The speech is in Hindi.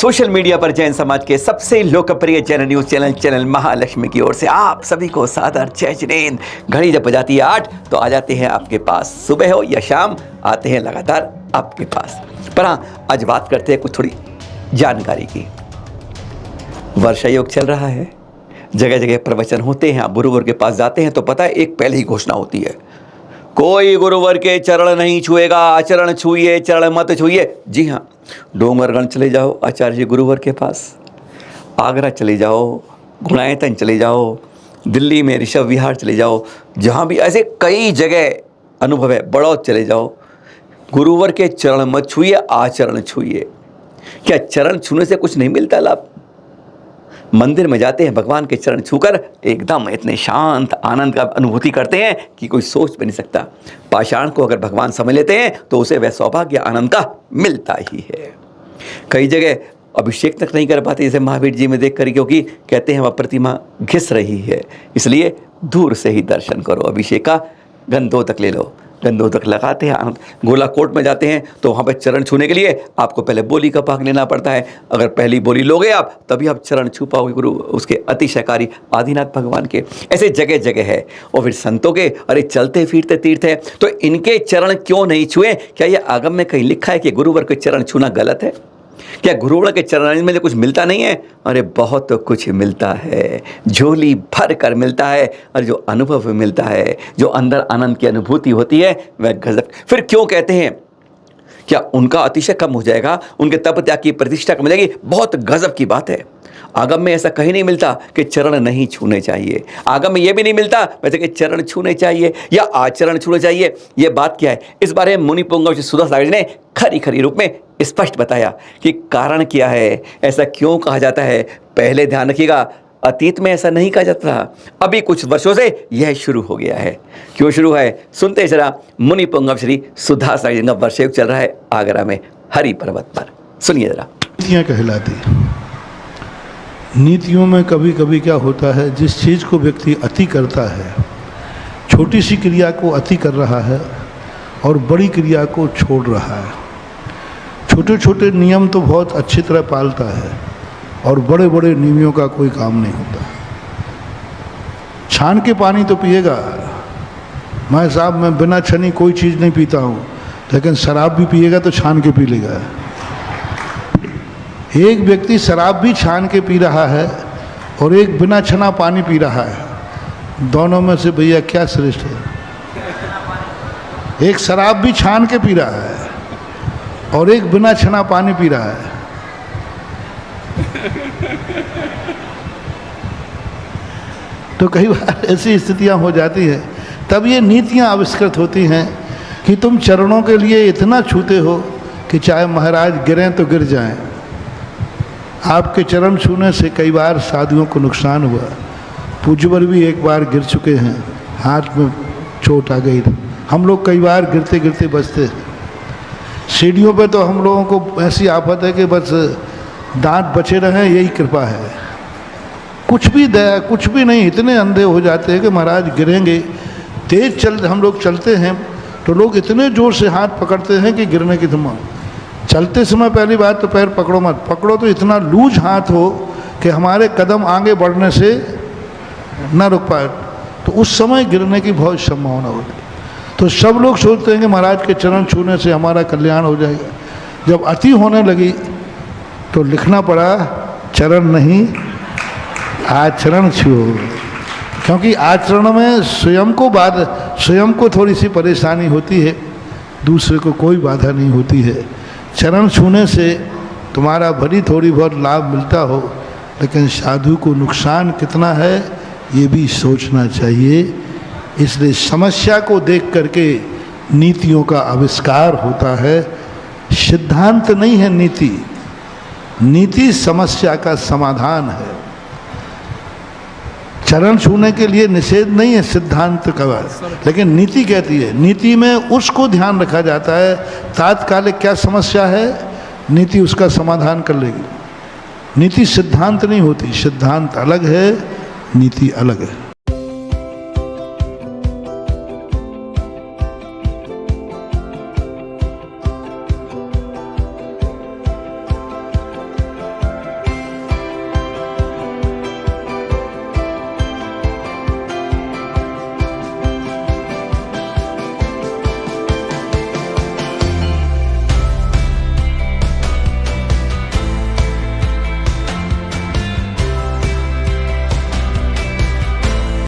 सोशल मीडिया पर जैन समाज के सबसे लोकप्रिय जैन न्यूज चैनल महालक्ष्मी की ओर से आप सभी को सादर जय जिनेंद्र। घड़ी जब बजाती है 8 तो आ जाते हैं आपके पास, सुबह हो या शाम आते हैं लगातार आपके पास। पर हाँ, आज बात करते हैं कुछ थोड़ी जानकारी की। वर्षा योग चल रहा है, जगह जगह प्रवचन होते हैं। आप गुरुवर के पास जाते हैं तो पता है एक पहले ही घोषणा होती है, कोई गुरुवर के चरण नहीं छुएगा, आचरण छुइए चरण मत छुइए। जी हाँ, डोंगरगढ़ चले जाओ आचार्य जी गुरुवर के पास, आगरा चले जाओ, गुणायतन चले जाओ, दिल्ली में ऋषभ विहार चले जाओ, जहाँ भी ऐसे कई जगह अनुभव है, बड़ौद चले जाओ, गुरुवर के चरण मत छुइए, आचरण छुइए। क्या चरण छूने से कुछ नहीं मिलता लाभ? मंदिर में जाते हैं, भगवान के चरण छूकर एकदम इतने शांत आनंद का अनुभूति करते हैं कि कोई सोच भी नहीं सकता। पाषाण को अगर भगवान समझ लेते हैं तो उसे वह सौभाग्य आनंद का मिलता ही है। कई जगह अभिषेक तक नहीं कर पाते, जैसे महावीर जी में देख कर, क्योंकि कहते हैं वह प्रतिमा घिस रही है, इसलिए दूर से ही दर्शन करो। अभिषेक का गंधो तक ले लो, गंधों तक लगाते हैं आनंद। गोला कोट में जाते हैं तो वहाँ पर चरण छूने के लिए आपको पहले बोली का भाग लेना पड़ता है। अगर पहली बोली लोगे आप तभी आप चरण छू पाओगे गुरु उसके अतिशयकारी आदिनाथ भगवान के। ऐसे जगह जगह है। और फिर संतों के अरे चलते फिरते तीर्थ है तो इनके चरण क्यों नहीं छुए? क्या ये आगम में कहीं लिखा है कि गुरुवर के चरण छूना गलत है? क्या गुरुवर के चरण में कुछ मिलता नहीं है? अरे बहुत कुछ मिलता है, झोली भर कर मिलता है। और जो अनुभव मिलता है, जो अंदर आनंद की अनुभूति होती है, वह गजब। फिर क्यों कहते हैं क्या उनका अतिशय कम हो जाएगा, उनके तप त्याग की प्रतिष्ठा कम हो जाएगी? बहुत गजब की बात है। आगम में ऐसा कहीं नहीं मिलता कि चरण नहीं छूने चाहिए। आगम में यह भी नहीं मिलता वैसे कि चरण छूने चाहिए या आचरण छूने चाहिए। यह बात क्या है? इस बारे में मुनि पुंगव श्री सुधा सागर जी ने खरी रूप में स्पष्ट बताया कि कारण क्या है, ऐसा क्यों कहा जाता है। पहले ध्यान रखिएगा, अतीत में ऐसा नहीं कहा जाता था, अभी कुछ वर्षों से यह शुरू हो गया है। क्यों शुरू है सुनते जरा। मुनि पुंगव श्री सुधा सागर जी का वर्षा योग चल रहा है आगरा में हरि पर्वत पर, सुनिए जरा। नीतियाँ कहलाती। नीतियों में कभी कभी क्या होता है, जिस चीज़ को व्यक्ति अति करता है, छोटी सी क्रिया को अति कर रहा है और बड़ी क्रिया को छोड़ रहा है। छोटे छोटे नियम तो बहुत अच्छी तरह पालता है और बड़े बड़े नियमों का कोई काम नहीं होता। छान के पानी तो पिएगा। मैं साहब मैं बिना छनी कोई चीज़ नहीं पीता हूँ, लेकिन शराब भी पिएगा तो छान के पी लेगा। एक व्यक्ति शराब भी छान के पी रहा है और एक बिना छना पानी पी रहा है। दोनों में से भैया क्या श्रेष्ठ है? एक शराब भी छान के पी रहा है और एक बिना छना पानी पी रहा है। तो कई बार ऐसी स्थितियां हो जाती हैं, तब ये नीतियां आविष्कृत होती हैं कि तुम चरणों के लिए इतना छूते हो कि चाहे महाराज गिरें तो गिर जाएं। आपके चरण छूने से कई बार साधुओं को नुकसान हुआ। पूज्यवर भी एक बार गिर चुके हैं, हाथ में चोट आ गई। हम लोग कई बार गिरते गिरते बचते हैं। सीढ़ियों पे तो हम लोगों को ऐसी आफत है कि बस दांत बचे रहें, यही कृपा है। कुछ भी दया कुछ भी नहीं, इतने अंधे हो जाते हैं कि महाराज गिरेंगे। तेज हम लोग चलते हैं तो लोग इतने ज़ोर से हाथ पकड़ते हैं कि गिरने की धुमा। चलते समय पहली बात तो पैर पकड़ो मत, पकड़ो तो इतना लूज हाथ हो कि हमारे कदम आगे बढ़ने से न रुक पाए, तो उस समय गिरने की बहुत संभावना होती है। तो सब लोग सोचते हैं कि महाराज के चरण छूने से हमारा कल्याण हो जाएगा। जब अति होने लगी तो लिखना पड़ा, चरण नहीं आचरण छुओ। क्योंकि आचरण में स्वयं को थोड़ी सी परेशानी होती है, दूसरे को कोई बाधा नहीं होती है। चरण छूने से तुम्हारा भली थोड़ी बहुत लाभ मिलता हो, लेकिन साधु को नुकसान कितना है ये भी सोचना चाहिए। इसलिए समस्या को देख करके नीतियों का आविष्कार होता है। सिद्धांत नहीं है नीति, नीति समस्या का समाधान है। चरण छूने के लिए निषेध नहीं है सिद्धांत का, लेकिन नीति कहती है। नीति में उसको ध्यान रखा जाता है, तात्कालिक क्या समस्या है, नीति उसका समाधान कर लेगी। नीति सिद्धांत नहीं होती, सिद्धांत अलग है, नीति अलग है।